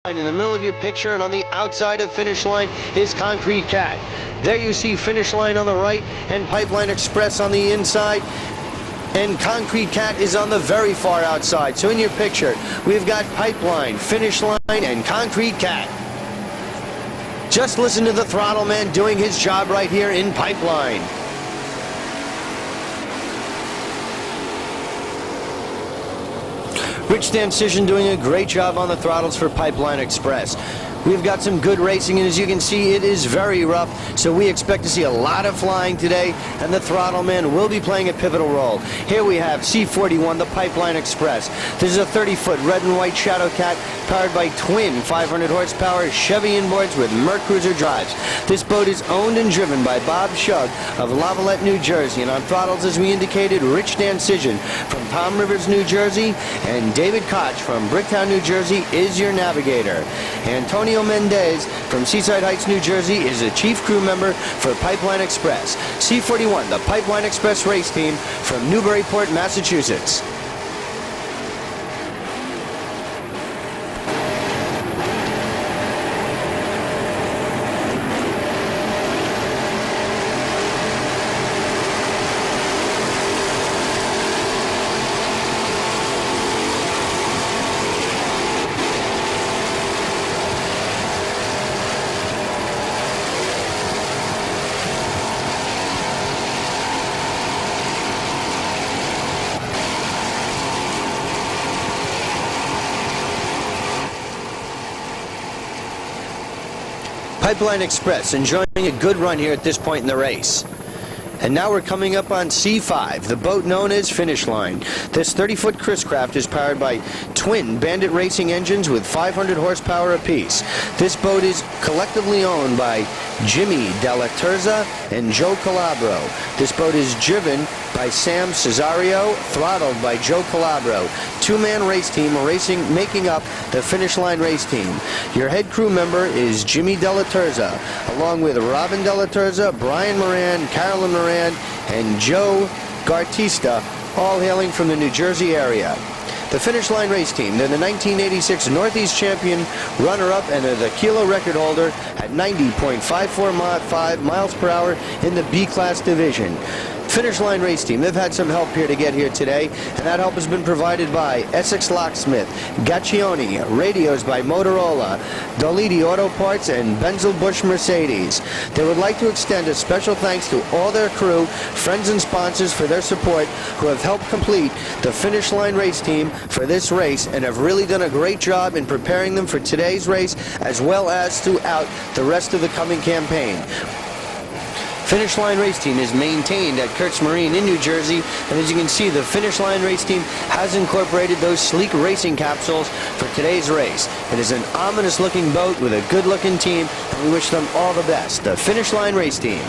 In the middle of your picture and on the outside of Finish Line is Concrete Cat. There you see Finish Line on the right and Pipeline Express on the inside. And Concrete Cat is on the very far outside. So in your picture, we've got Pipeline, Finish Line, and Concrete Cat. Just listen to the throttle man doing his job right here in Pipeline. Rich Dancision doing a great job on the throttles for Pipeline Express. We've got some good racing, and as you can see, it is very rough, so we expect to see a lot of flying today, and the throttle man will be playing a pivotal role. Here we have C41, the Pipeline Express. This is a 30-foot red and white Shadow Cat powered by twin 500 horsepower Chevy inboards with Merc Cruiser drives. This boat is owned and driven by Bob Shug of Lavallette, New Jersey, and on throttles, as we indicated, Rich Dancision from Palm Rivers, New Jersey, and David Koch from Bricktown, New Jersey is your navigator. Antonio Mendez from Seaside Heights, New Jersey is a chief crew member for Pipeline Express. C41, the Pipeline Express race team from Newburyport, Massachusetts. Pipeline Express enjoying a good run here at this point in the race. And now we're coming up on C5, the boat known as Finish Line. This 30-foot Chris Craft is powered by twin Bandit racing engines with 500 horsepower apiece. This boat is collectively owned by Jimmy Della Terza and Joe Calabro. This boat is driven by Sam Cesario, throttled by Joe Calabro. Two-man race team making up the Finish Line race team. Your head crew member is Jimmy Della Terza, along with Robin Della Terza, Brian Moran, Carolyn Moran, and Joe Gartista, all hailing from the New Jersey area. The Finish Line race team, they're the 1986 Northeast champion, runner-up, and they're the kilo record holder at 90.545 miles per hour in the B-class division. Finish Line race team, they've had some help here to get here today, and that help has been provided by Essex Locksmith, Gaccioni, radios by Motorola, Doliti Auto Parts, and Benzel Busch Mercedes. They would like to extend a special thanks to all their crew, friends, and sponsors for their support who have helped complete the Finish Line race team for this race and have really done a great job in preparing them for today's race as well as throughout the rest of the coming campaign. Finish Line race team is maintained at Kurtz Marine in New Jersey, and as you can see, the Finish Line race team has incorporated those sleek racing capsules for today's race. It is an ominous looking boat with a good looking team, and we wish them all the best. The Finish Line race team.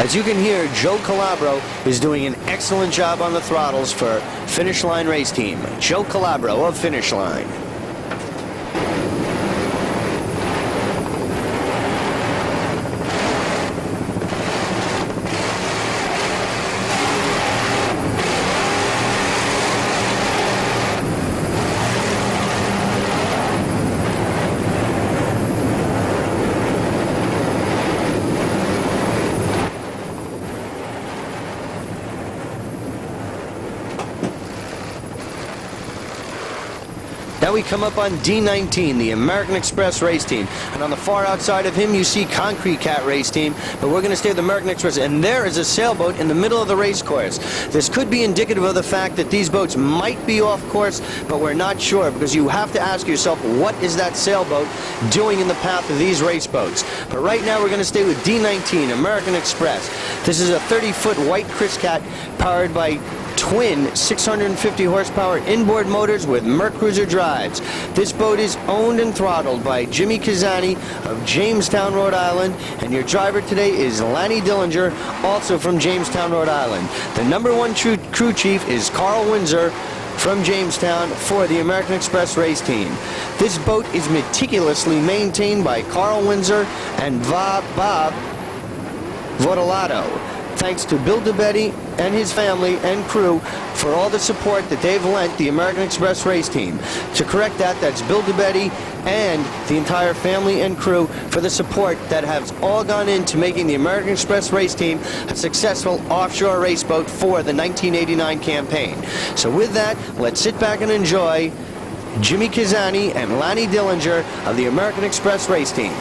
As you can hear, Joe Calabro is doing an excellent job on the throttles for Finish Line Race Team. Joe Calabro of Finish Line. Now we come up on D19, the American Express race team. And on the far outside of him, you see Concrete Cat race team. But we're going to stay with the American Express. And there is a sailboat in the middle of the race course. This could be indicative of the fact that these boats might be off course, but we're not sure, because you have to ask yourself, what is that sailboat doing in the path of these race boats? But right now we're going to stay with D19, American Express. This is a 30-foot white Chris Cat powered by twin 650 horsepower inboard motors with Mercruiser drives. This boat is owned and throttled by Jimmy Kazani of Jamestown, Rhode Island, and your driver today is Lanny Dillinger, also from Jamestown, Rhode Island. The #1 crew chief is Carl Windsor from Jamestown for the American Express race team. This boat is meticulously maintained by Carl Windsor and Bob Votolato. Thanks to Bill DeBetti and his family and crew for all the support that they've lent the American Express race team. To correct that, that's Bill DeBetti and the entire family and crew for the support that has all gone into making the American Express race team a successful offshore race boat for the 1989 campaign. So with that, let's sit back and enjoy Jimmy Kazani and Lanny Dillinger of the American Express race team.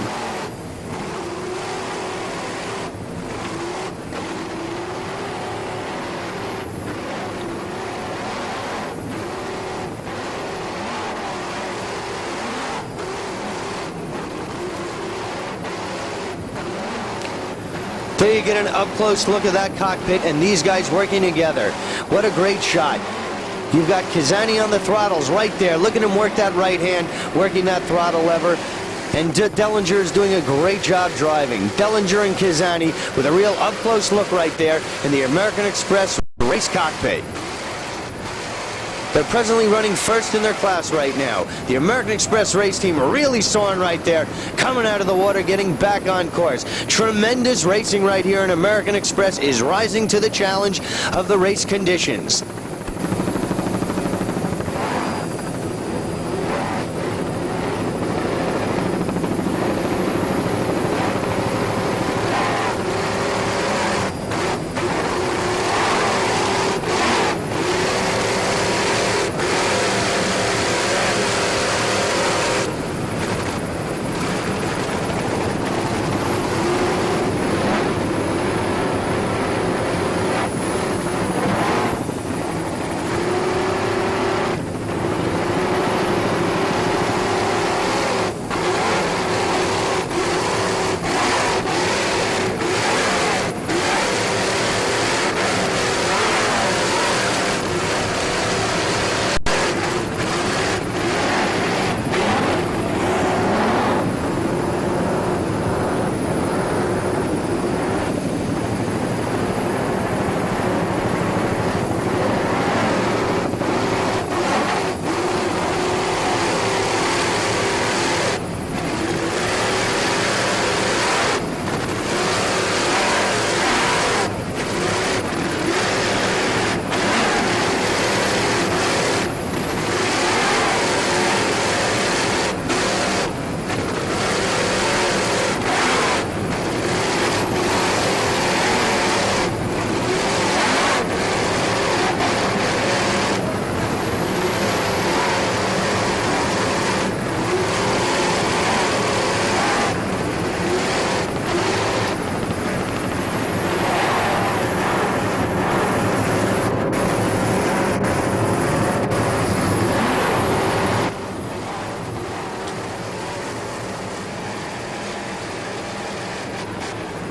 There you get an up-close look at that cockpit and these guys working together. What a great shot. You've got Kazani on the throttles right there. Look at him work that right hand, working that throttle lever. And Dillinger is doing a great job driving. Dillinger and Kazani with a real up-close look right there in the American Express race cockpit. They're presently running first in their class right now. The American Express race team really soaring right there, coming out of the water, getting back on course. Tremendous racing right here, and American Express is rising to the challenge of the race conditions.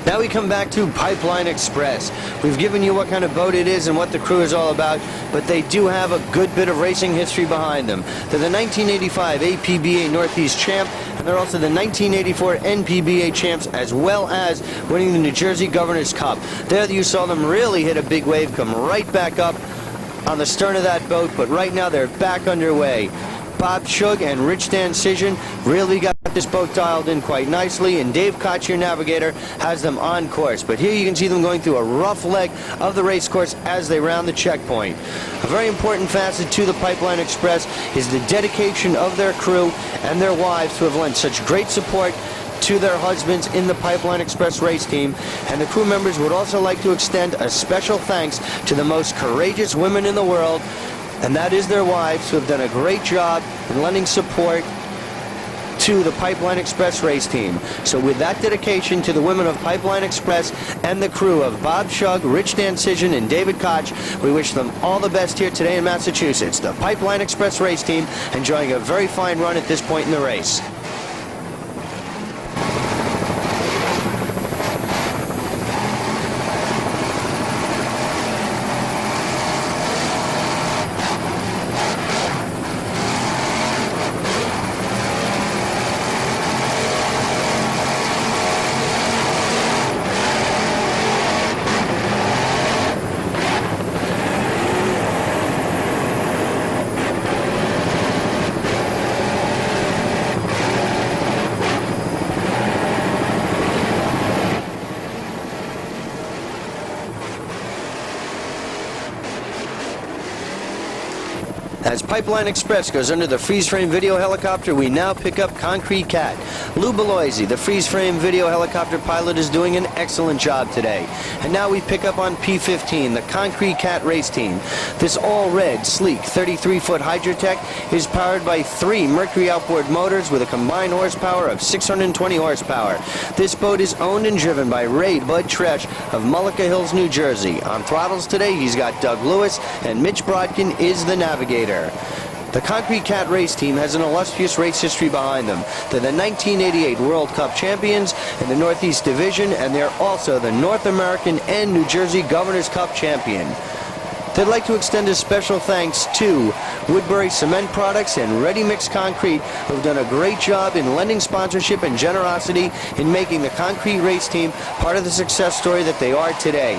Now we come back to Pipeline Express. We've given you what kind of boat it is and what the crew is all about, but they do have a good bit of racing history behind them. They're the 1985 APBA Northeast Champ And they're also the 1984 NPBA champs, as well as winning the New Jersey Governor's Cup. There you saw them really hit a big wave, come right back up on the stern of that boat, but right now they're back underway. Bob Shug and Rich Dancision really got this boat dialed in quite nicely, and Dave Koch, your navigator, has them on course. But here you can see them going through a rough leg of the race course as they round the checkpoint. A very important facet to the Pipeline Express is the dedication of their crew and their wives who have lent such great support to their husbands in the Pipeline Express race team. And the crew members would also like to extend a special thanks to the most courageous women in the world, and that is their wives, who have done a great job in lending support to the Pipeline Express race team. So with that dedication to the women of Pipeline Express and the crew of Bob Shug, Rich Dancision, and David Koch, we wish them all the best here today in Massachusetts. The Pipeline Express race team enjoying a very fine run at this point in the race. As Pipeline Express goes under the freeze-frame video helicopter, we now pick up Concrete Cat. Lou Beloisi, the freeze-frame video helicopter pilot, is doing an excellent job today. And now we pick up on P-15, the Concrete Cat race team. This all-red, sleek, 33-foot Hydrotech is powered by 3 Mercury outboard motors with a combined horsepower of 620 horsepower. This boat is owned and driven by Ray Bud Tresh of Mullica Hills, New Jersey. On throttles today, he's got Doug Lewis, and Mitch Brodkin is the navigator. The Concrete Cat race team has an illustrious race history behind them. They're the 1988 World Cup champions in the Northeast Division, and they're also the North American and New Jersey Governor's Cup champion. They'd like to extend a special thanks to Woodbury Cement Products and Ready Mix Concrete, who've done a great job in lending sponsorship and generosity in making the Concrete race team part of the success story that they are today.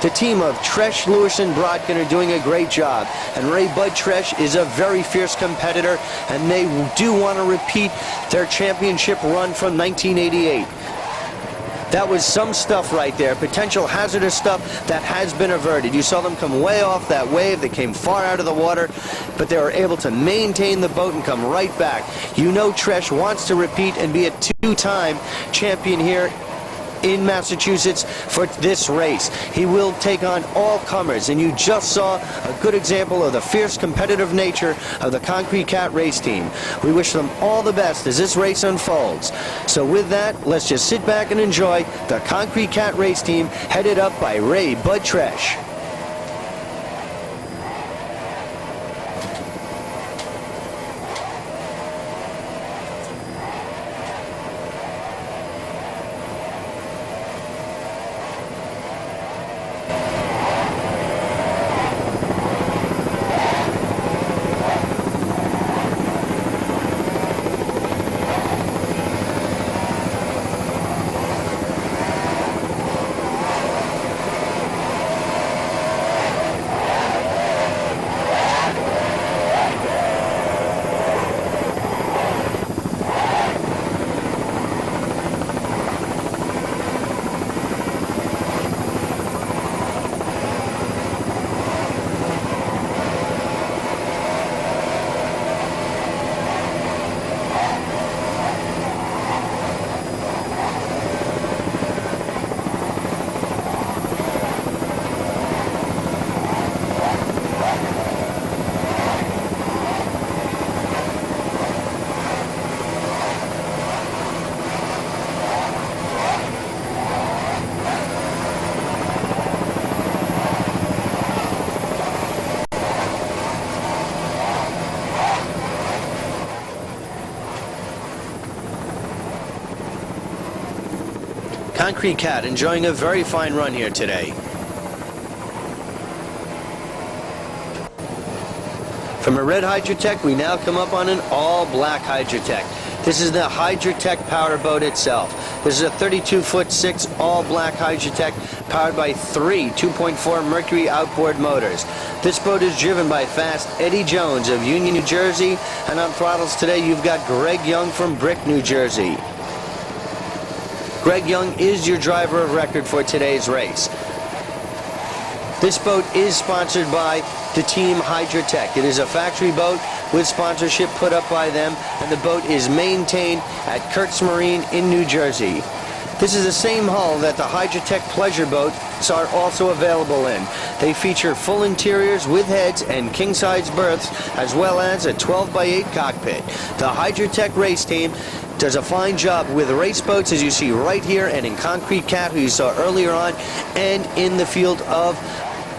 The team of Tresh, Lewis, and Brodkin are doing a great job, and Ray Bud Tresh is a very fierce competitor, and they do want to repeat their championship run from 1988. That was some stuff right there, potential hazardous stuff that has been averted. You saw them come way off that wave. They came far out of the water, but they were able to maintain the boat and come right back. You know Tresh wants to repeat and be a 2-time champion here in Massachusetts for this race. He will take on all comers, and you just saw a good example of the fierce competitive nature of the Concrete Cat race team. We wish them all the best as this race unfolds. So with that, let's just sit back and enjoy the Concrete Cat race team headed up by Ray Bud Tresh. Concrete Cat enjoying a very fine run here today. From a red Hydrotech, we now come up on an all-black Hydrotech. This is the Hydrotech Powerboat itself. This is a 32'6" all-black Hydrotech powered by three 2.4 Mercury outboard motors. This boat is driven by fast Eddie Jones of Union, New Jersey, and on throttles today you've got Greg Young from Brick, New Jersey. Greg Young is your driver of record for today's race. This boat is sponsored by the team Hydrotech. It is a factory boat with sponsorship put up by them, and the boat is maintained at Kurtz Marine in New Jersey. This is the same hull that the Hydrotech pleasure boats are also available in. They feature full interiors with heads and king-size berths, as well as a 12x8 cockpit. The Hydrotech race team does a fine job with race boats, as you see right here, and in Concrete Cat, who you saw earlier on, and in the field of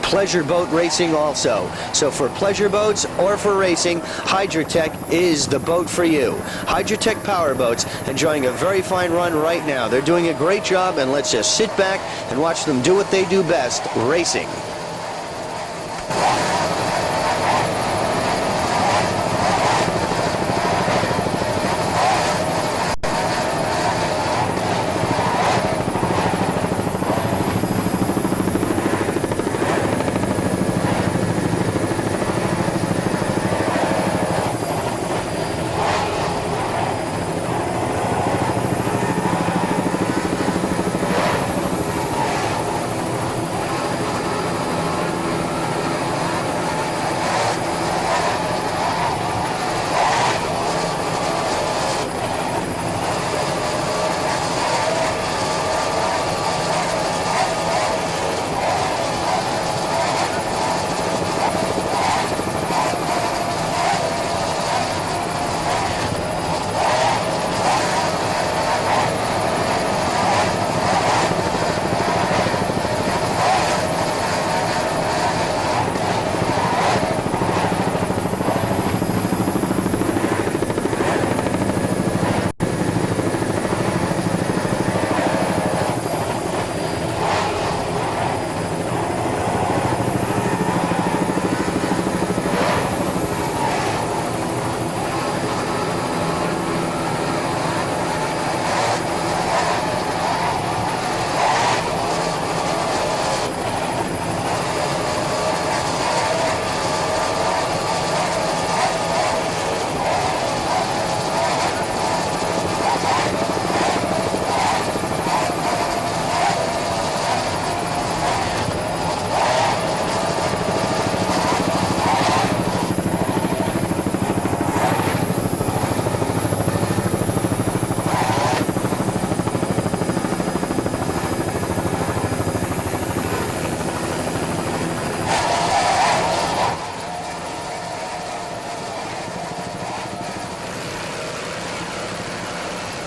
pleasure boat racing also. So for pleasure boats or for racing, Hydrotech is the boat for you. Hydrotech power boats enjoying a very fine run right now. They're doing a great job, and let's just sit back and watch them do what they do best, racing.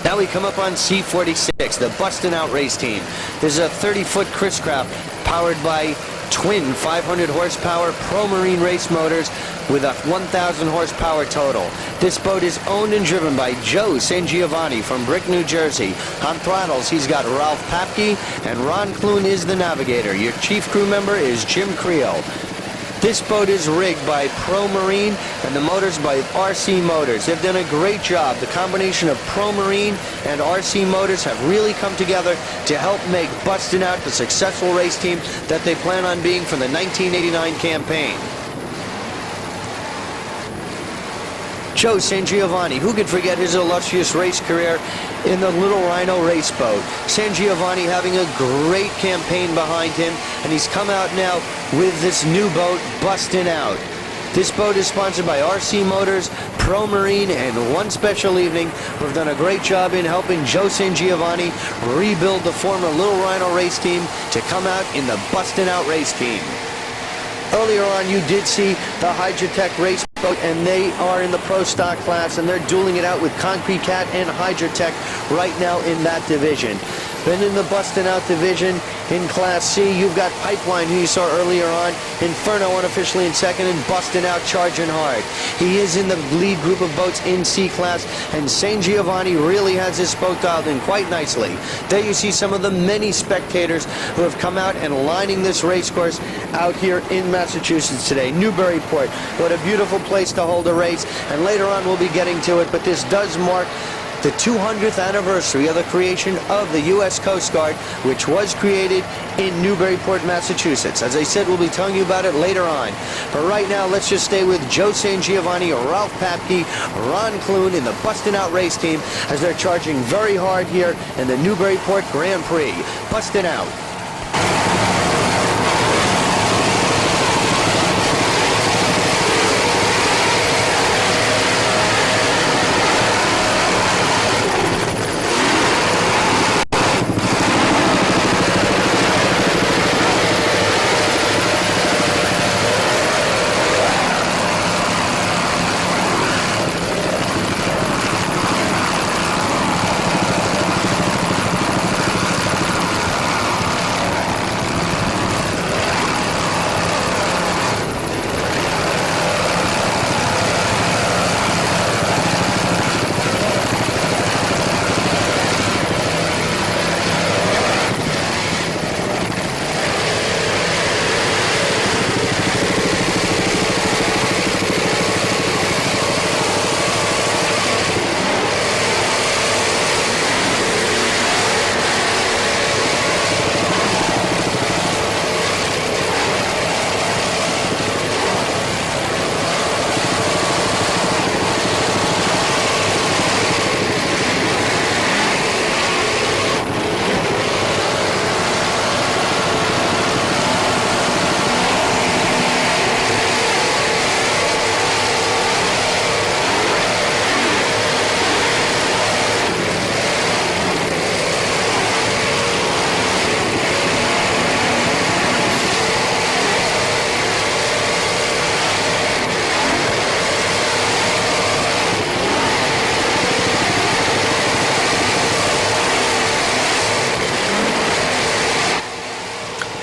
Now we come up on C46, the Bustin' Out race team. This is a 30-foot Chris Craft powered by twin 500 horsepower Pro Marine race motors with a 1,000 horsepower total. This boat is owned and driven by Joe Sangiovanni from Brick, New Jersey. On throttles, he's got Ralph Papke, and Ron Clune is the navigator. Your chief crew member is Jim Creel. This boat is rigged by Pro Marine and the motors by RC Motors. They've done a great job. The combination of Pro Marine and RC Motors have really come together to help make Bustin' Out the successful race team that they plan on being for the 1989 campaign. Joe Sangiovanni, who could forget his illustrious race career in the Little Rhino race boat. Sangiovanni having a great campaign behind him, and he's come out now with this new boat, Bustin' Out. This boat is sponsored by RC Motors, Pro Marine, and One Special Evening, who have done a great job in helping Joe Sangiovanni rebuild the former Little Rhino race team to come out in the Bustin' Out race team. Earlier on, you did see the Hydrotech race boat, and they are in the Pro Stock class, and they're dueling it out with Concrete Cat and Hydrotech right now in that division. Then in the Bustin' Out division, in Class C, you've got Pipeline, who you saw earlier on, Inferno unofficially in second, and Bustin' Out charging hard. He is in the lead group of boats in C class, and Sangiovanni really has his boat dialed in quite nicely. There you see some of the many spectators who have come out and lining this race course out here in Massachusetts today. Newburyport, what a beautiful place to hold a race, and later on we'll be getting to it, but this does mark the 200th anniversary of the creation of the U.S. Coast Guard, which was created in Newburyport, Massachusetts. As I said, we'll be telling you about it later on. But right now, let's just stay with Joe San Giovanni, Ralph Papke, Ron Clune in the Bustin' Out race team as they're charging very hard here in the Newburyport Grand Prix. Bustin' Out.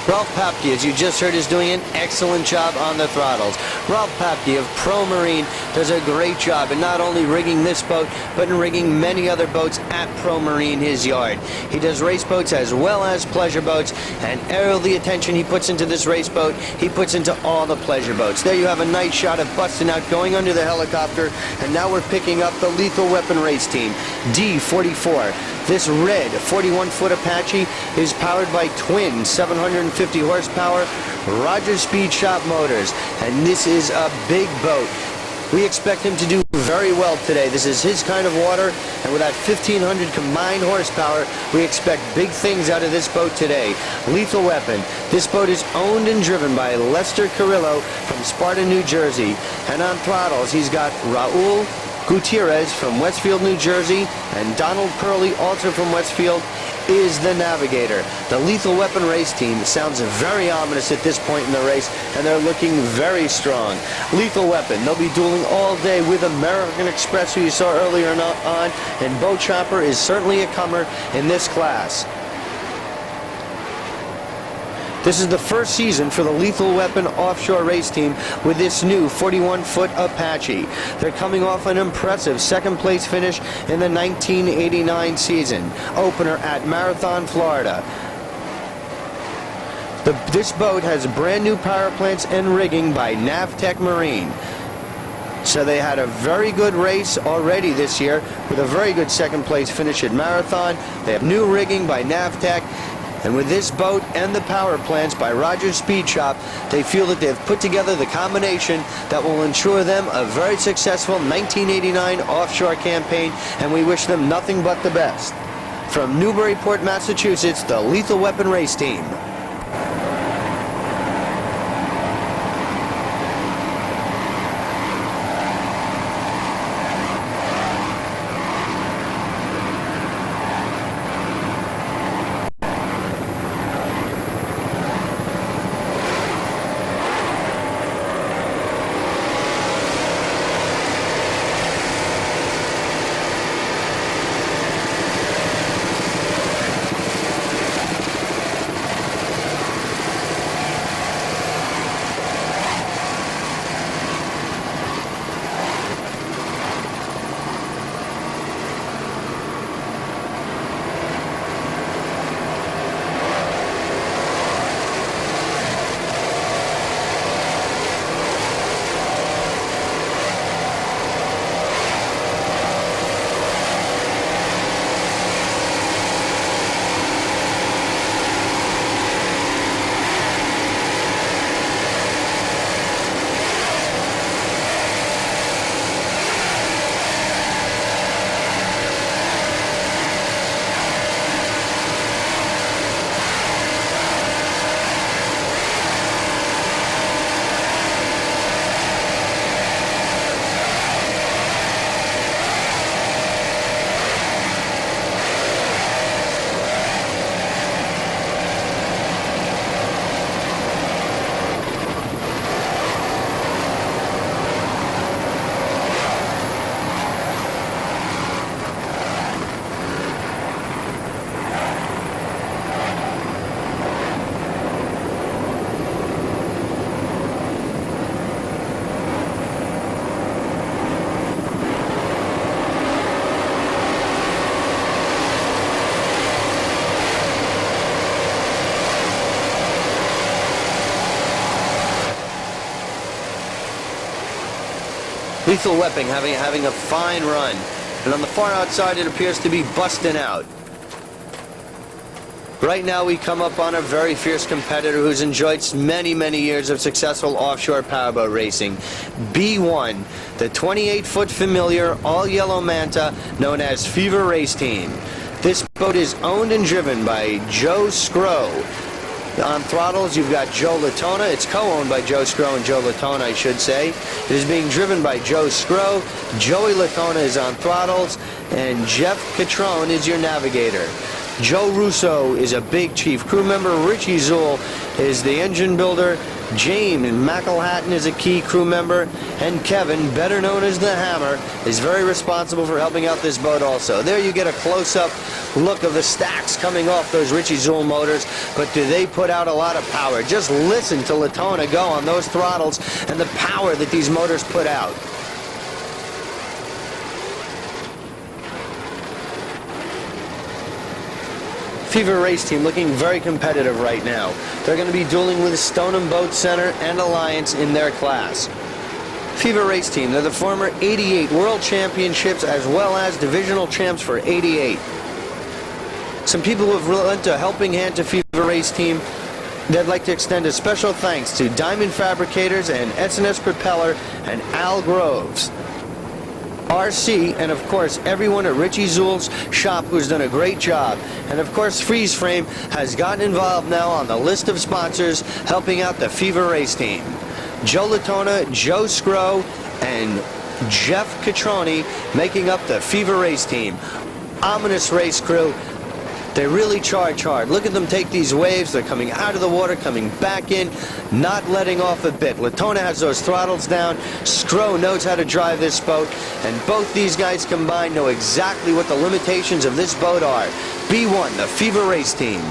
Ralph Papke, as you just heard, is doing an excellent job on the throttles. Ralph Papke of Pro Marine does a great job in not only rigging this boat, but in rigging many other boats at Pro Marine, his yard. He does race boats as well as pleasure boats, and all the attention he puts into this race boat, he puts into all the pleasure boats. There you have a nice shot of Bustin' Out going under the helicopter, and now we're picking up the Lethal Weapon race team, D44. This red 41-foot Apache is powered by twin 750 horsepower Rogers Speed Shop motors, and this is a big boat. We expect him to do very well today. This is his kind of water, and with that 1,500 combined horsepower, we expect big things out of this boat today. Lethal Weapon. This boat is owned and driven by Lester Carrillo from Sparta, New Jersey, and on throttles he's got Raul Gutierrez from Westfield, New Jersey, and Donald Curley, also from Westfield, is the navigator. The Lethal Weapon race team sounds very ominous at this point in the race, and they're looking very strong. Lethal Weapon, they'll be dueling all day with American Express, who you saw earlier on, and Boat Chopper is certainly a comer in this class. This is the first season for the Lethal Weapon Offshore race team with this new 41-foot Apache. They're coming off an impressive second-place finish in the 1989 season opener at Marathon, Florida. This boat has brand new power plants and rigging by Navtech Marine. So they had a very good race already this year with a very good second-place finish at Marathon. They have new rigging by Navtech. And with this boat and the power plants by Rogers Speed Shop, they feel that they've put together the combination that will ensure them a very successful 1989 offshore campaign, and we wish them nothing but the best. From Newburyport, Massachusetts, the Lethal Weapon race team. Lethal Weapon having a fine run. And on the far outside, it appears to be busting out. Right now, we come up on a very fierce competitor who's enjoyed many, many years of successful offshore powerboat racing. B1, the 28-foot familiar all-yellow manta known as Fever Race Team. This boat is owned and driven by Joe Scrow. On throttles, you've got Joe Latona. It's co-owned by Joe Scrow and Joe Latona, I should say. It is being driven by Joe Scrow. Joey Latona is on throttles, and Jeff Catrone is your navigator. Joe Russo is a big chief crew member. Richie Zool is the engine builder. James McElhatton is a key crew member. And Kevin, better known as the Hammer, is very responsible for helping out this boat also. There you get a close-up look of the stacks coming off those Richie Zool motors, but do they put out a lot of power? Just listen to Latona go on those throttles and the power that these motors put out. Fever Race Team looking very competitive right now. They're going to be dueling with Stoneham Boat Center and Alliance in their class. Fever Race Team, they're the former 88 World Championships as well as divisional champs for 88. Some people who have lent a helping hand to Fever Race Team, they'd like to extend a special thanks to Diamond Fabricators and S&S Propeller and Al Groves. RC, and of course everyone at Richie Zool's shop who's done a great job. And of course Freeze Frame has gotten involved now on the list of sponsors helping out the Fever Race Team. Joe Latona, Joe Scrow, and Jeff Catrone making up the Fever Race Team. Ominous race crew. They really charge hard. Look at them take these waves. They're coming out of the water, coming back in, not letting off a bit. Latona has those throttles down. Scrow knows how to drive this boat. And both these guys combined know exactly what the limitations of this boat are. B1, the Fever Race Team.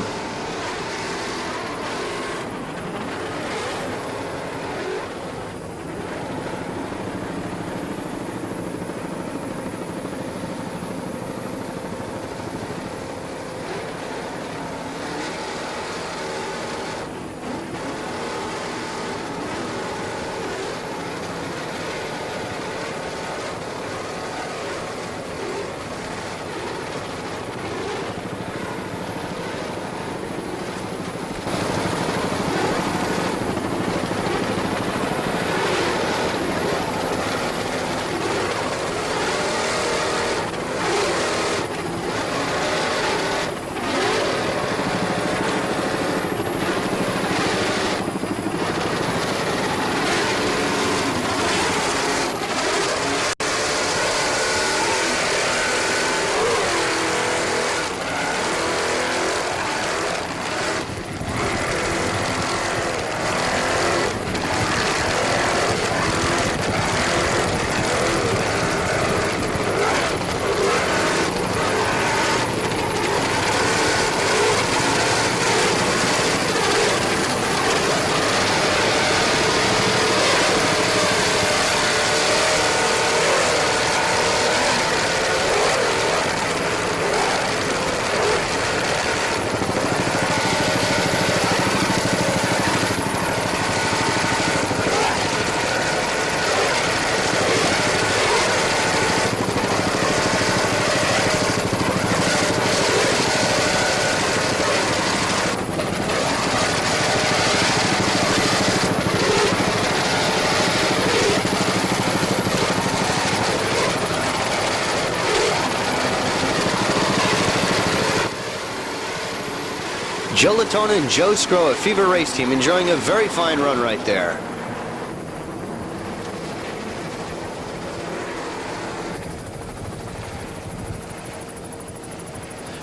Joe Latona and Joe Scrow, a Fever Race Team, enjoying a very fine run right there.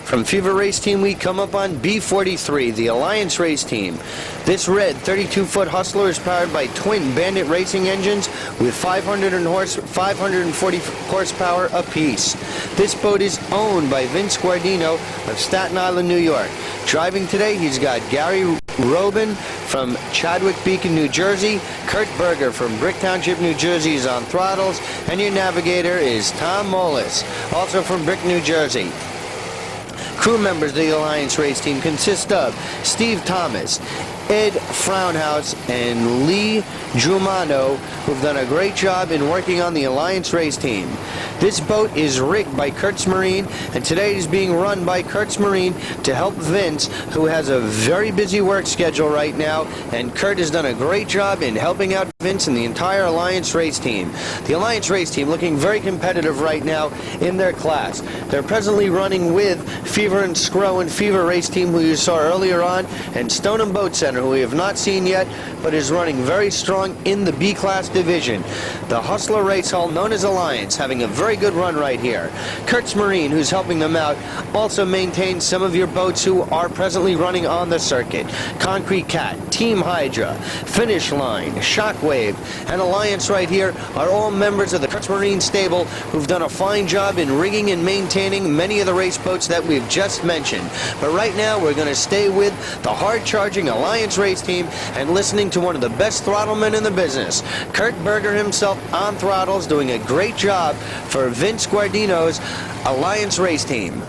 From Fever Race Team, we come up on B43, the Alliance Race Team. This red 32-foot Hustler is powered by twin Bandit racing engines with 540 horsepower apiece. This boat is owned by Vince Guardino of Staten Island, New York. Driving today, he's got Gary Robin from Chadwick Beacon, New Jersey. Kurt Berger from Brick Township, New Jersey is on throttles. And your navigator is Tom Molis, also from Brick, New Jersey. Crew members of the Alliance Race Team consist of Steve Thomas, Ed Frownhouse and Lee Giumano, who've done a great job in working on the Alliance race team. This boat is rigged by Kurtz Marine, and today it is being run by Kurtz Marine to help Vince, who has a very busy work schedule right now, and Kurt has done a great job in helping out Vince and the entire Alliance race team. The Alliance race team looking very competitive right now in their class. They're presently running with Fever and Scrow and Fever race team, who you saw earlier on, and Stoneham Boat Center, who we have not seen yet, but is running very strong in the B-class division. The Hustler Race Hull, known as Alliance, having a very good run right here. Kurtz Marine, who's helping them out, also maintains some of your boats who are presently running on the circuit. Concrete Cat, Team Hydra, Finish Line, Shockwave, and Alliance right here are all members of the Kurtz Marine stable who've done a fine job in rigging and maintaining many of the race boats that we've just mentioned. But right now we're going to stay with the hard-charging Alliance race team and listening to one of the best throttlemen in the business, Kurt Berger himself on throttles, doing a great job for Vince Guardino's Alliance race team.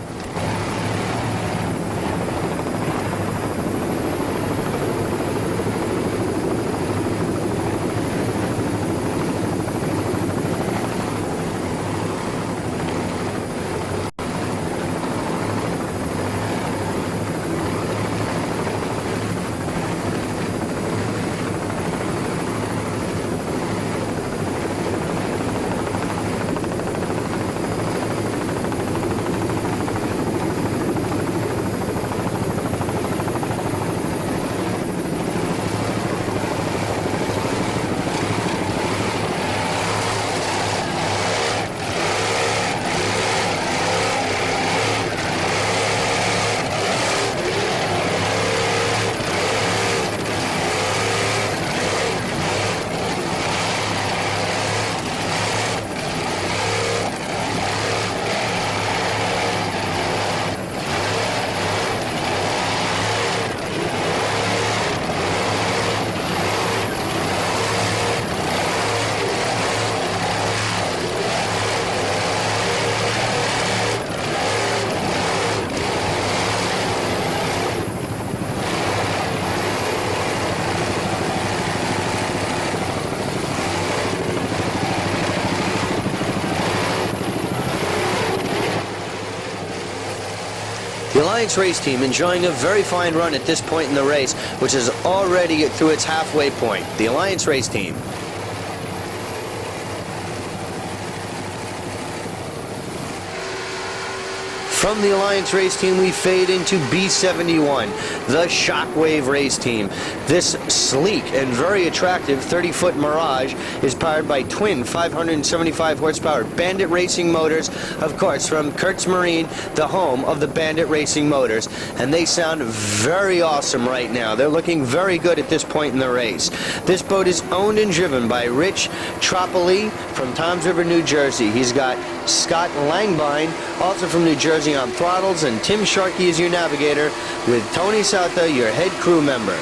The Alliance race team enjoying a very fine run at this point in the race, which is already through its halfway point. The Alliance race team. From the Alliance race team, we fade into B71, the Shockwave race team. This sleek and very attractive 30-foot Mirage is powered by twin 575 horsepower Bandit racing motors, of course, from Kurtz Marine, the home of the Bandit racing motors. And they sound very awesome right now. They're looking very good at this point in the race. This boat is owned and driven by Rich Tropoli from Toms River, New Jersey. He's got Scott Langbine, also from New Jersey, on throttles, and Tim Sharkey is your navigator, with Tony Sauta, your head crew member.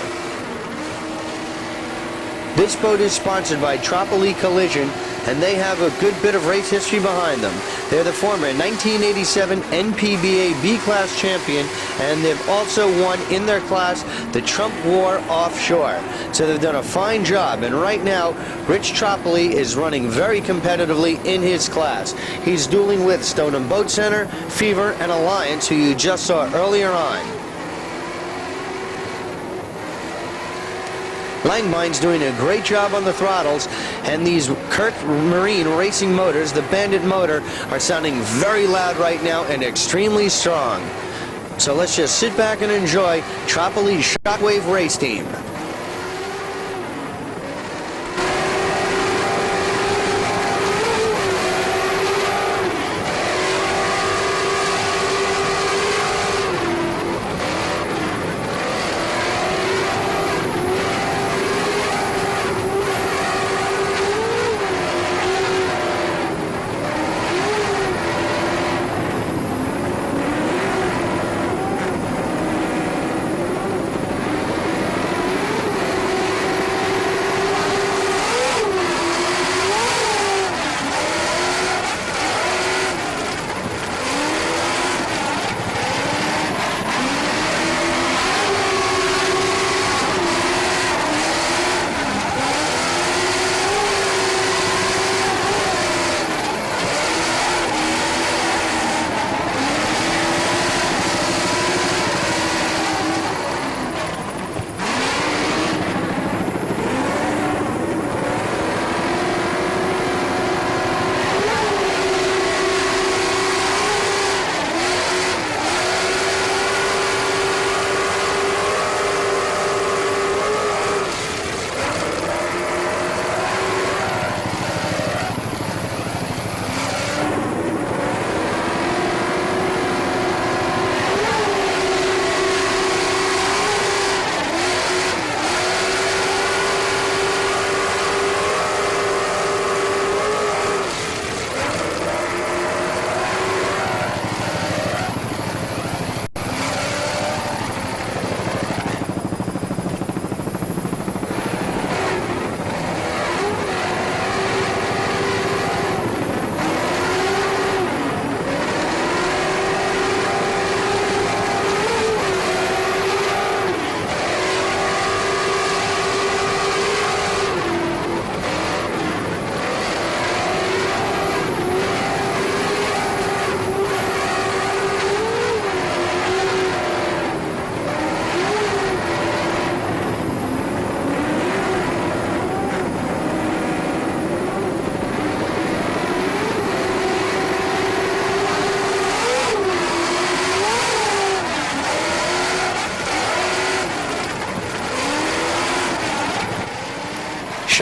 This boat is sponsored by Tropoli Collision, and they have a good bit of race history behind them. They're the former 1987 NPBA B-Class champion, and they've also won in their class the Trump War Offshore. So they've done a fine job, and right now, Rich Tropoli is running very competitively in his class. He's dueling with Stoneham Boat Center, Fever, and Alliance, who you just saw earlier on. Langbine's doing a great job on the throttles, and these Kurtz Marine racing motors, the Bandit motor, are sounding very loud right now and extremely strong. So let's just sit back and enjoy Tropoli's Shockwave race team.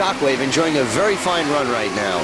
Shockwave enjoying a very fine run right now.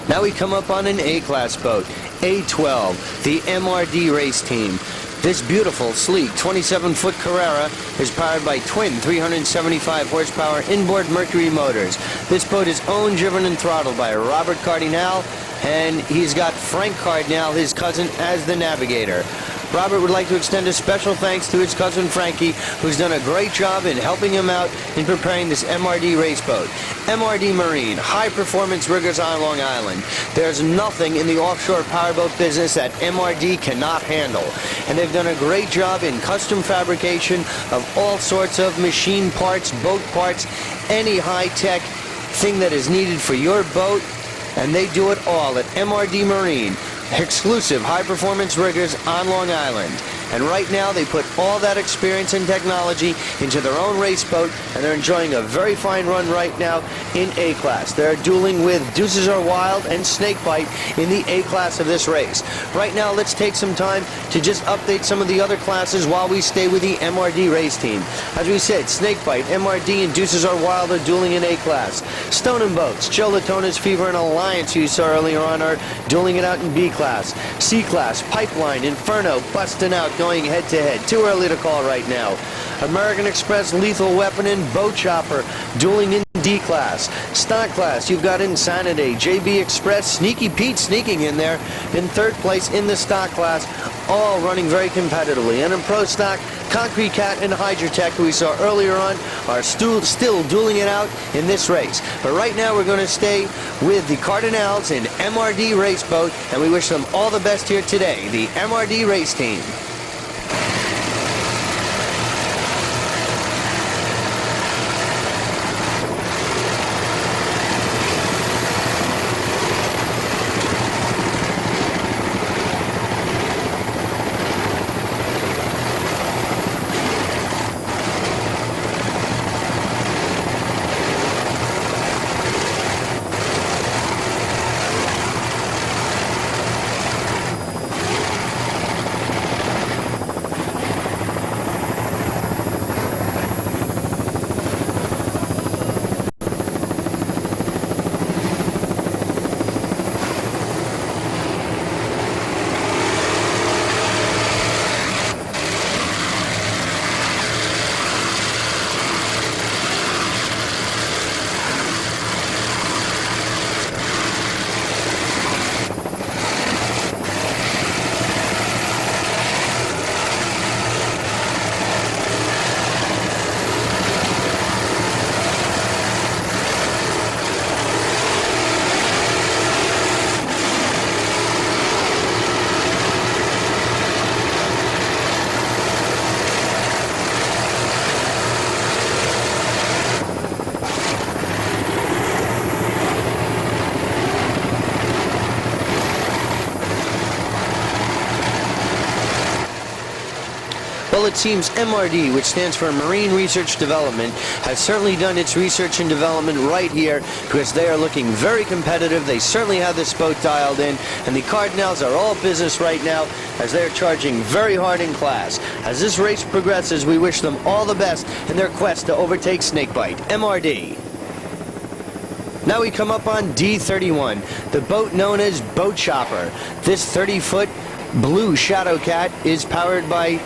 Now we come up on an A-class boat, A12, the MRD race team. This beautiful, sleek 27-foot Carrera is powered by twin 375 horsepower inboard Mercury motors. This boat is owned, driven, and throttled by Robert Cardinal, and he's got Frank Cardinal, his cousin, as the navigator. Robert would like to extend a special thanks to his cousin Frankie, who's done a great job in helping him out in preparing this MRD race boat. MRD Marine, high-performance riggers on Long Island. There's nothing in the offshore powerboat business that MRD cannot handle. And they've done a great job in custom fabrication of all sorts of machine parts, boat parts, any high-tech thing that is needed for your boat. And they do it all at MRD Marine. Exclusive high-performance riggers on Long Island. And right now they put all that experience and technology into their own race boat, and they're enjoying a very fine run right now in A-class. They're dueling with Deuces Are Wild and Snakebite in the A-class of this race. Right now let's take some time to just update some of the other classes while we stay with the MRD race team. As we said, Snakebite, MRD, and Deuces Are Wild are dueling in A-class. Stone and Boats, Joe Latona's Fever and Alliance, who you saw earlier on, are dueling it out in B-class. C-class, Pipeline, Inferno, busting out, going head-to-head. Too early to call right now. American Express, Lethal Weapon, and Boat Chopper dueling in D-class. Stock class, you've got Insanity, JB Express, Sneaky Pete sneaking in there in third place in the stock class, all running very competitively. And in Pro Stock, Concrete Cat and Hydrotech, who we saw earlier on, are still dueling it out in this race. But right now we're going to stay with the Cardinals in MRD race boat, and we wish them all the best here today, the MRD race team. Well, it seems MRD, which stands for Marine Research Development, has certainly done its research and development right here, because they are looking very competitive. They certainly have this boat dialed in, and the Cardinals are all business right now as they're charging very hard in class. As this race progresses, we wish them all the best in their quest to overtake Snakebite. MRD. Now we come up on D31, the boat known as Boat Chopper. This 30-foot blue Shadow Cat is powered by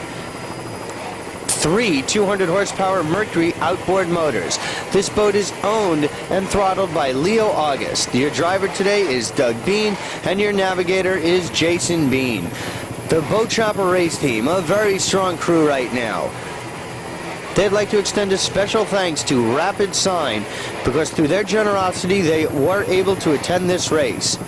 three 200 horsepower Mercury outboard motors. This boat is owned and throttled by Leo August. Your driver today is Doug Bean, and your navigator is Jason Bean. The Boat Chopper race team, a very strong crew right now. They'd like to extend a special thanks to Rapid Sign, because through their generosity they were able to attend this race.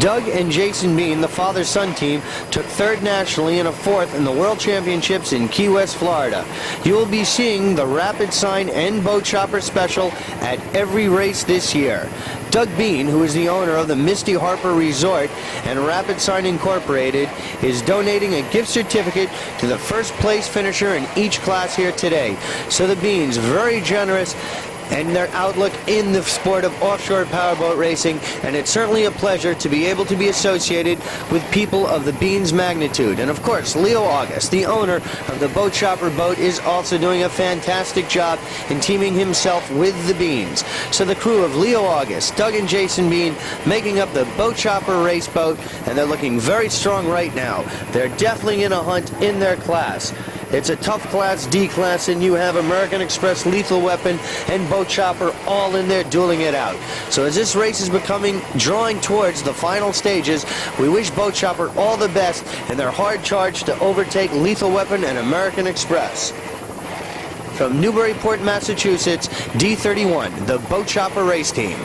Doug and Jason Bean, the father-son team, took third nationally and a fourth in the World Championships in Key West, Florida. You will be seeing the Rapid Sign and Boat Chopper special at every race this year. Doug Bean, who is the owner of the Misty Harper Resort and Rapid Sign Incorporated, is donating a gift certificate to the first place finisher in each class here today. So the Beans, very generous, and their outlook in the sport of offshore powerboat racing, and it's certainly a pleasure to be able to be associated with people of the Beans magnitude. And of course, Leo August, the owner of the Boat Chopper boat, is also doing a fantastic job in teaming himself with the Beans. So the crew of Leo August, Doug and Jason Bean, making up the Boat Chopper race boat, and they're looking very strong right now. They're definitely in a hunt in their class. It's a tough class, D class, and you have American Express, Lethal Weapon, and Boat Chopper all in there dueling it out. So as this race is drawing towards the final stages, we wish Boat Chopper all the best in their hard charge to overtake Lethal Weapon and American Express. From Newburyport, Massachusetts, D31, the Boat Chopper race team.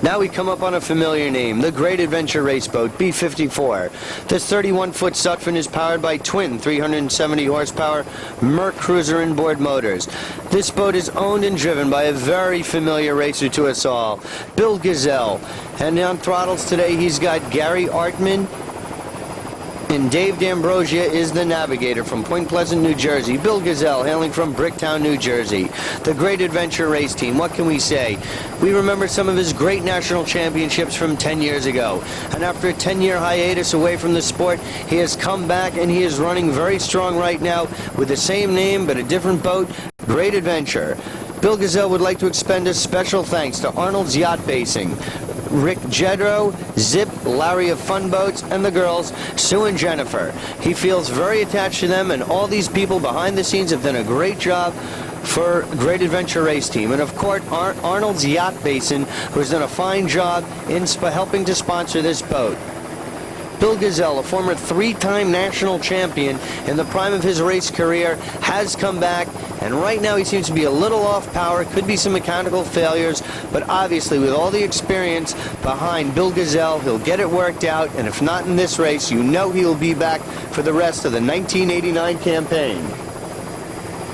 Now we come up on a familiar name, the Great Adventure Race Boat, B-54. This 31-foot Sutphen is powered by twin 370 horsepower Merc Cruiser inboard motors. This boat is owned and driven by a very familiar racer to us all, Bill Gazelle. And on throttles today, he's got Gary Artman, and Dave D'Ambrosia is the navigator from Point Pleasant, New Jersey. Bill Gazelle hailing from Bricktown, New Jersey. The Great Adventure Race Team, what can we say? We remember some of his great national championships from 10 years ago. And after a 10-year hiatus away from the sport, he has come back and he is running very strong right now with the same name but a different boat, Great Adventure. Bill Gazelle would like to expend a special thanks to Arnold's Yacht Basing, Rick Jedro, Zip, Larry of Fun Boats, and the girls, Sue and Jennifer. He feels very attached to them, and all these people behind the scenes have done a great job for Great Adventure Race Team. And of course, Arnold's Yacht Basin, who has done a fine job in helping to sponsor this boat. Bill Gazelle, a former three-time national champion in the prime of his race career, has come back, and right now he seems to be a little off power. Could be some mechanical failures, but obviously with all the experience behind Bill Gazelle, he'll get it worked out, and if not in this race, you know he will be back for the rest of the 1989 campaign.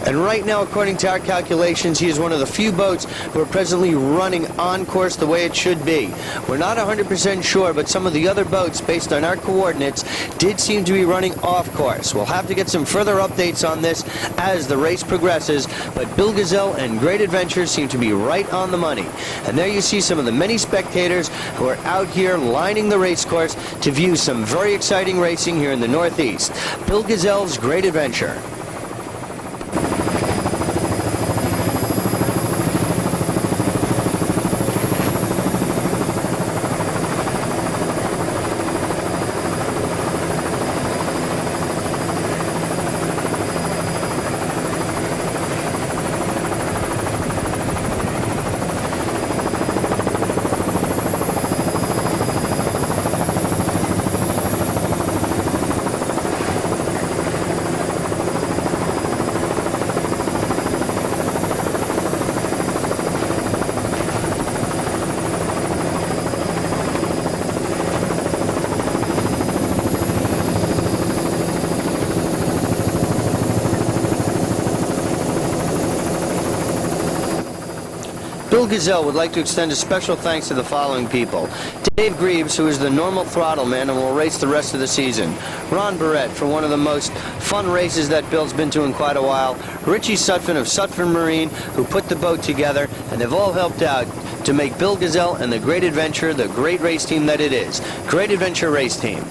And right now, according to our calculations, he is one of the few boats who are presently running on course the way it should be. We're not 100% sure, but some of the other boats, based on our coordinates, did seem to be running off course. We'll have to get some further updates on this as the race progresses, but Bill Gazelle and Great Adventures seem to be right on the money. And there you see some of the many spectators who are out here lining the race course to view some very exciting racing here in the Northeast. Bill Gazelle's Great Adventure. Bill Gazelle would like to extend a special thanks to the following people. Dave Greaves, who is the normal throttle man and will race the rest of the season. Ron Barrett for one of the most fun races that Bill's been to in quite a while. Richie Sutphin of Sutphin Marine, who put the boat together, and they've all helped out to make Bill Gazelle and the Great Adventure the great race team that it is. Great Adventure Race Team.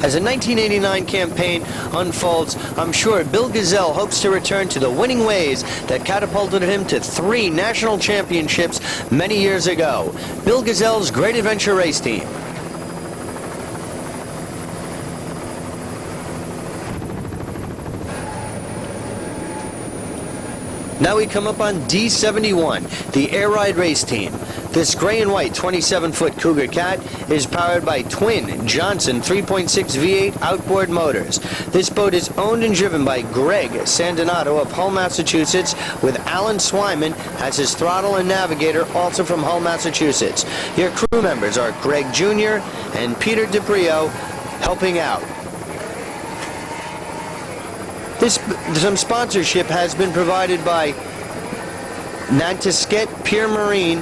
As the 1989 campaign unfolds, I'm sure Bill Gazelle hopes to return to the winning ways that catapulted him to 3 national championships many years ago. Bill Gazelle's Great Adventure Race Team. Now we come up on D71, the Air Ride Race Team. This gray and white 27-foot Cougar Cat is powered by twin Johnson 3.6 V8 outboard motors. This boat is owned and driven by Greg Sandinato of Hull, Massachusetts, with Alan Swyman as his throttle and navigator, also from Hull, Massachusetts. Your crew members are Greg Jr. and Peter DiPrio helping out. Some sponsorship has been provided by Nantucket Pier Marine,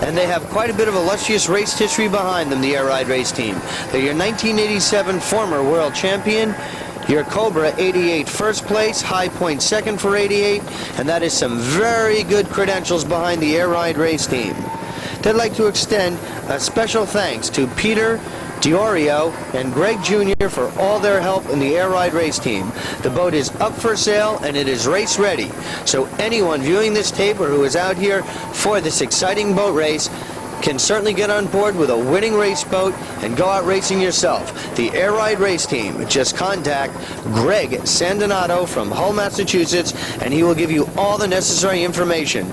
and they have quite a bit of illustrious race history behind them, the Air Ride Race Team. They're your 1987 former world champion, your Cobra 88 first place, High Point second for 88, and that is some very good credentials behind the Air Ride Race Team. They'd like to extend a special thanks to Peter Diorio and Greg Jr. for all their help in the Air Ride Race Team. The boat is up for sale and it is race ready. So anyone viewing this tape or who is out here for this exciting boat race can certainly get on board with a winning race boat and go out racing yourself. The Air Ride Race Team. Just contact Greg Sandinato from Hull, Massachusetts, and he will give you all the necessary information.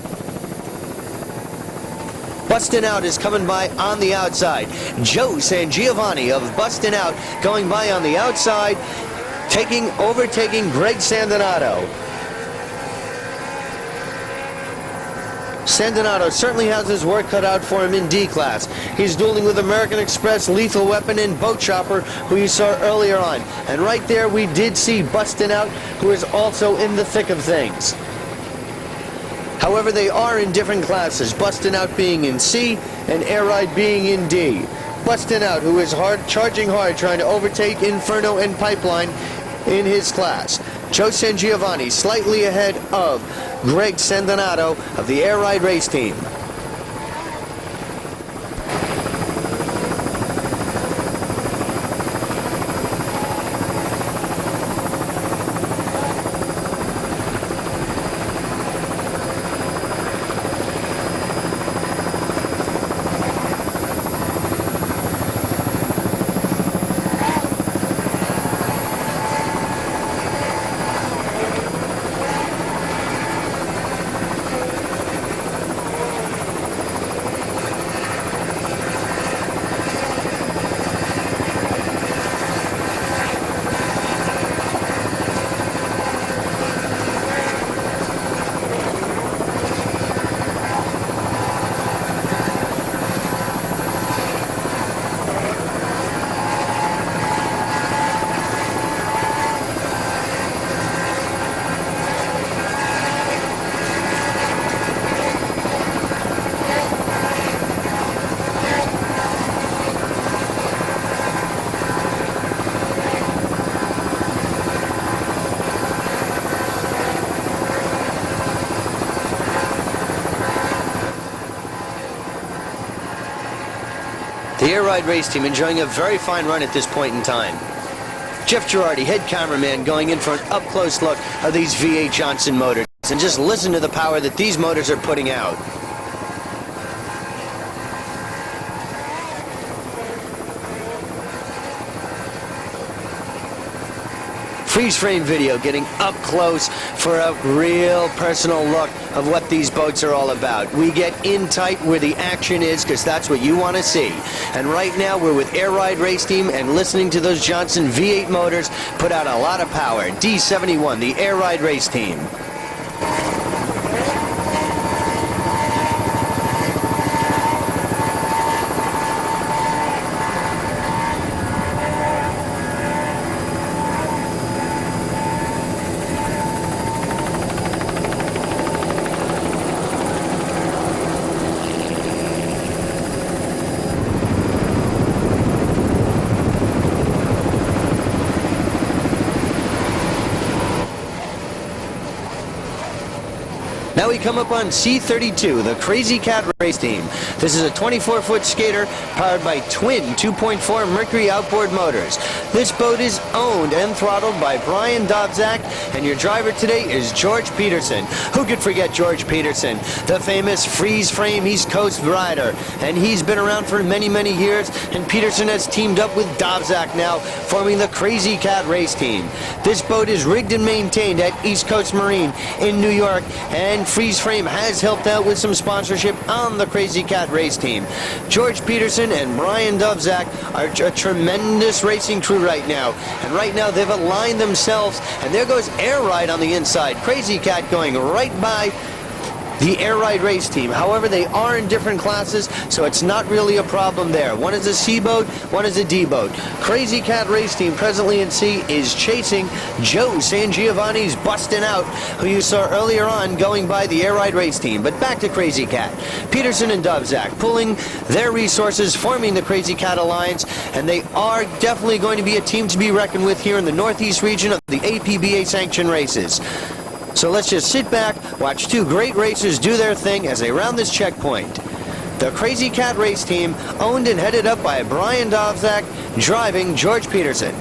Bustin' Out is coming by on the outside. Joe Sangiovanni of Bustin' Out going by on the outside, overtaking Greg Sandinato. Sandinato certainly has his work cut out for him in D-Class. He's dueling with American Express, Lethal Weapon, and Boat Chopper, who you saw earlier on. And right there we did see Bustin' Out, who is also in the thick of things. However, they are in different classes, Bustin' Out being in C and Air Ride being in D. Bustin' Out, who is charging hard, trying to overtake Inferno and Pipeline in his class. Joe Sangiovanni slightly ahead of Greg Sandinato of the Air Ride Race Team. The Air Ride Race Team enjoying a very fine run at this point in time. Jeff Girardi, head cameraman, going in for an up-close look of these V8 Johnson motors. And just listen to the power that these motors are putting out. Freeze frame video getting up close for a real personal look of what these boats are all about. We get in tight where the action is because that's what you want to see. And right now we're with Air Ride Race Team and listening to those Johnson V8 motors put out a lot of power. D71, the Air Ride Race Team. Now we come up on C32, the Crazy Cat Race Team. This is a 24-foot skater powered by twin 2.4 Mercury outboard motors. This boat is owned and throttled by Brian Dobzak, and your driver today is George Peterson. Who could forget George Peterson, the famous freeze frame East Coast rider? And he's been around for many, many years, and Peterson has teamed up with Dobzak now, forming the Crazy Cat Race Team. This boat is rigged and maintained at East Coast Marine in New York, and Freeze Frame has helped out with some sponsorship on the Crazy Cat Race Team. George Peterson and Brian Dobzak are a tremendous racing crew right now. And right now they've aligned themselves, and there goes Air Ride on the inside. Crazy Cat going right by the Air Ride Race Team. However, they are in different classes, so it's not really a problem there. One is a C boat, one is a D boat. Crazy Cat Race Team, presently in C, is chasing Joe San Giovanni's Bustin' Out, who you saw earlier on going by the Air Ride Race Team. But back to Crazy Cat. Peterson and Dobzak pulling their resources, forming the Crazy Cat Alliance, and they are definitely going to be a team to be reckoned with here in the Northeast region of the APBA sanctioned races. So let's just sit back, watch two great racers do their thing as they round this checkpoint. The Crazy Cat Race Team, owned and headed up by Brian Dobzak, driving George Peterson.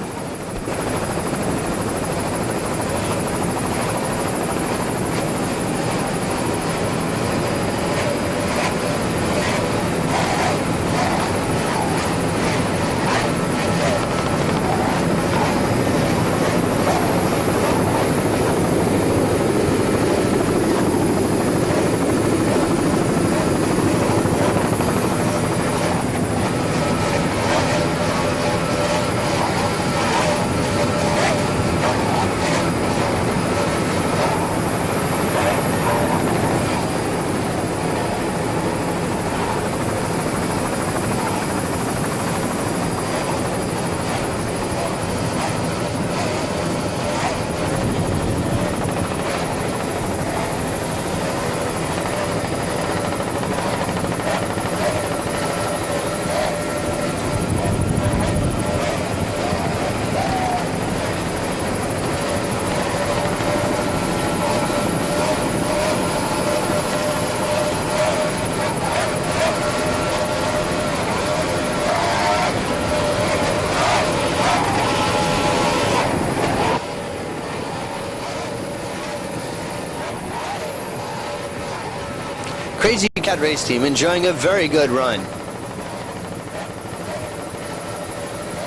Crazy Cat Race Team enjoying a very good run.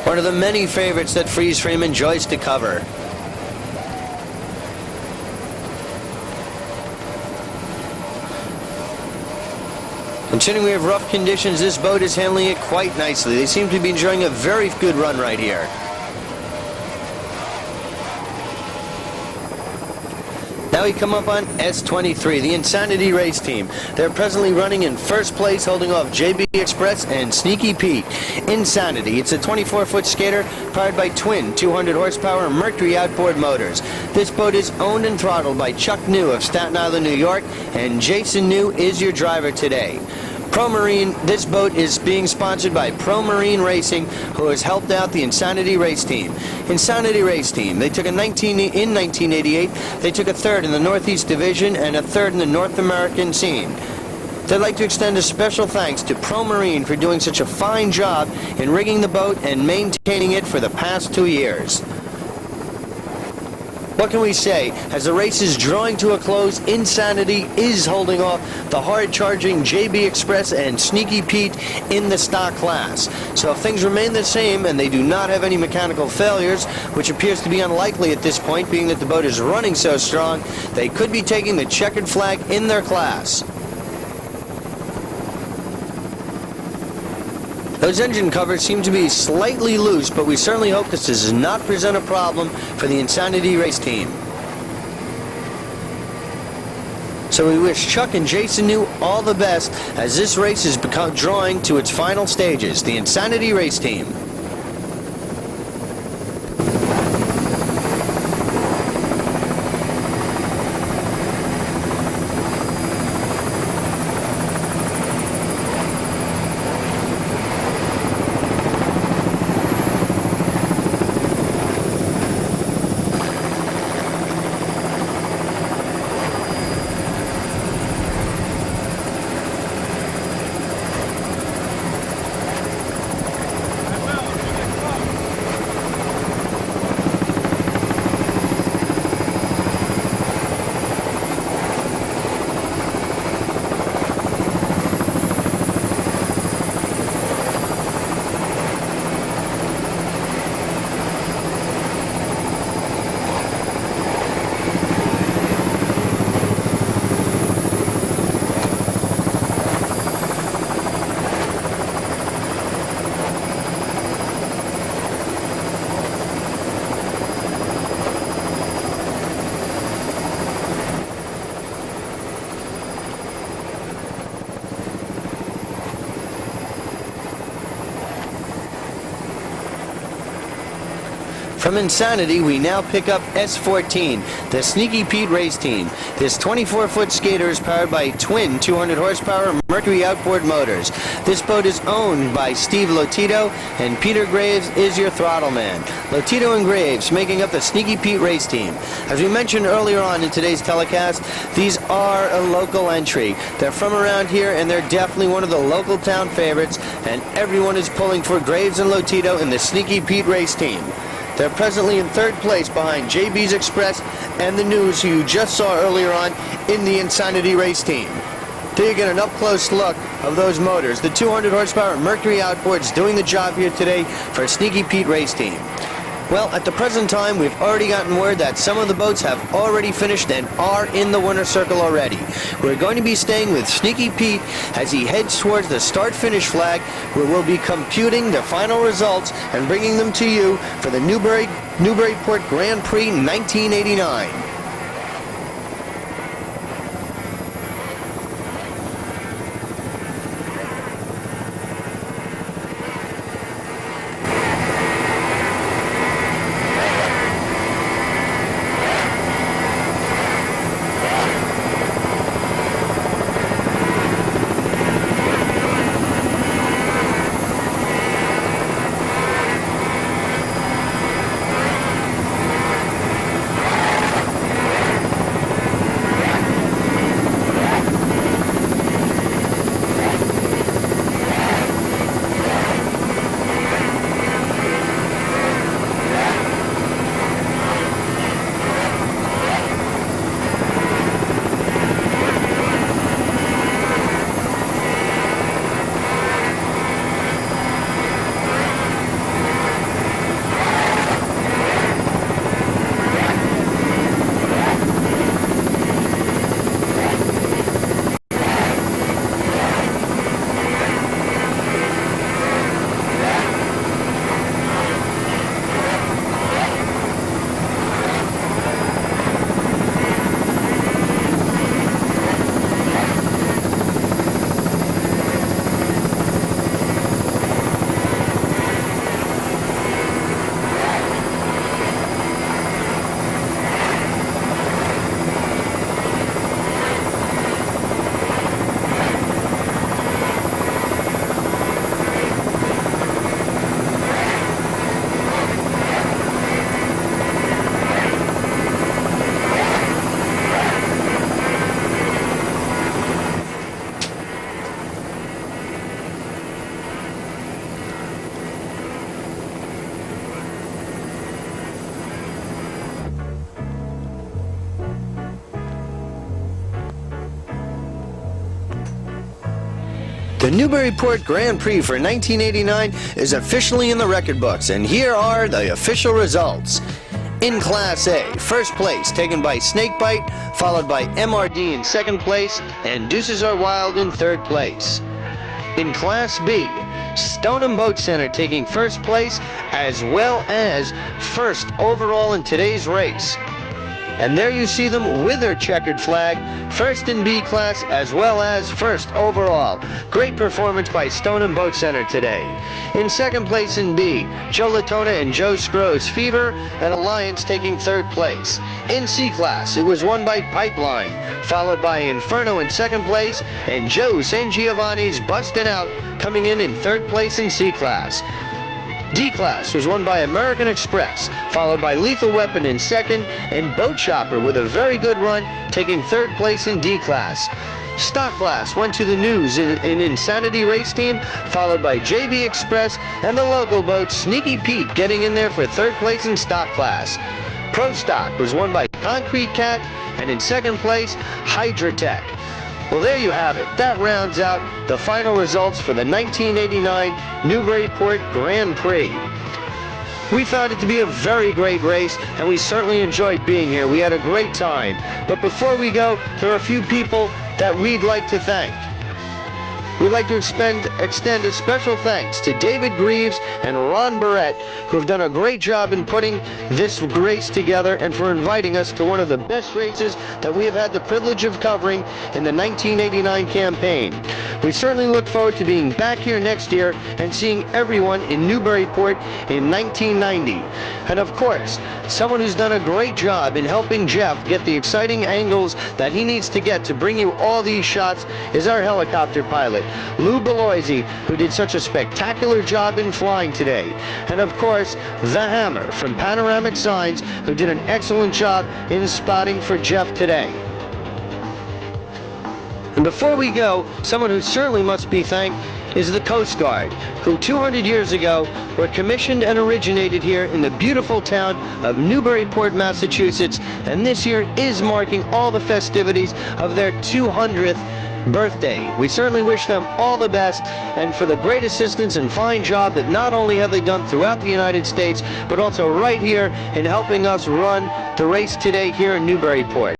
One of the many favorites that Freeze Frame enjoys to cover. Considering we have rough conditions, this boat is handling it quite nicely. They seem to be enjoying a very good run right here. Now we come up on S23, the Insanity Race Team. They're presently running in first place, holding off JB Express and Sneaky Pete. Insanity, it's a 24-foot skater powered by twin 200 horsepower Mercury outboard motors. This boat is owned and throttled by Chuck New of Staten Island, New York, and Jason New is your driver today. Pro Marine, this boat is being sponsored by Pro Marine Racing, who has helped out the Insanity Race Team. Insanity Race Team, they took in 1988, they took a third in the Northeast Division and a third in the North American scene. They'd like to extend a special thanks to Pro Marine for doing such a fine job in rigging the boat and maintaining it for the past 2 years. What can we say? As the race is drawing to a close, Insanity is holding off the hard-charging JB Express and Sneaky Pete in the stock class. So if things remain the same and they do not have any mechanical failures, which appears to be unlikely at this point, being that the boat is running so strong, they could be taking the checkered flag in their class. Those engine covers seem to be slightly loose, but we certainly hope this does not present a problem for the Insanity race team. So we wish Chuck and Jason New all the best as this race is drawing to its final stages. The Insanity race team. From Insanity, we now pick up S14, the Sneaky Pete race team. This 24-foot skater is powered by twin 200 horsepower Mercury outboard motors. This boat is owned by Steve Lotito, and Peter Graves is your throttle man. Lotito and Graves making up the Sneaky Pete race team. As we mentioned earlier on in today's telecast, these are a local entry. They're from around here, and they're definitely one of the local town favorites, and everyone is pulling for Graves and Lotito in the Sneaky Pete race team. They're presently in third place behind JB's Express and the News, who you just saw earlier on in the Insanity race team. There you get an up-close look of those motors. The 200 horsepower Mercury outboards doing the job here today for a Sneaky Pete race team. Well, at the present time, we've already gotten word that some of the boats have already finished and are in the winner's circle already. We're going to be staying with Sneaky Pete as he heads towards the start-finish flag, where we'll be computing the final results and bringing them to you for the Newburyport Grand Prix 1989. The Newburyport Grand Prix for 1989 is officially in the record books, and here are the official results. In Class A, first place taken by Snakebite, followed by MRD in second place, and Deuces Are Wild in third place. In Class B, Stoneham Boat Center taking first place, as well as first overall in today's race. And there you see them with their checkered flag, first in B class as well as first overall. Great performance by Stoneham Boat Center today. In second place in B, Joe Latona and Joe Scrow's Fever and Alliance taking third place. In C class, it was won by Pipeline, followed by Inferno in second place, and Joe San Giovanni's Bustin' Out coming in third place in C class. D class was won by American Express, followed by Lethal Weapon in second, and Boat Chopper with a very good run, taking third place in D class. Stock class went to the News in Insanity Race Team, followed by JB Express and the local boat Sneaky Pete getting in there for third place in stock class. Pro Stock was won by Concrete Cat, and in second place, Hydratech. Well, there you have it. That rounds out the final results for the 1989 Newburyport Grand Prix. We found it to be a very great race, and we certainly enjoyed being here. We had a great time. But before we go, there are a few people that we'd like to thank. We'd like to extend a special thanks to David Greaves and Ron Barrett, who have done a great job in putting this race together and for inviting us to one of the best races that we have had the privilege of covering in the 1989 campaign. We certainly look forward to being back here next year and seeing everyone in Newburyport in 1990. And of course, someone who's done a great job in helping Jeff get the exciting angles that he needs to get to bring you all these shots is our helicopter pilot, Lou Beloisi, who did such a spectacular job in flying today. And of course, The Hammer from Panoramic Signs, who did an excellent job in spotting for Jeff today. And before we go, someone who certainly must be thanked is the Coast Guard, who 200 years ago were commissioned and originated here in the beautiful town of Newburyport, Massachusetts, and this year is marking all the festivities of their 200th birthday. We certainly wish them all the best and for the great assistance and fine job that not only have they done throughout the United States, but also right here in helping us run the race today here in Newburyport.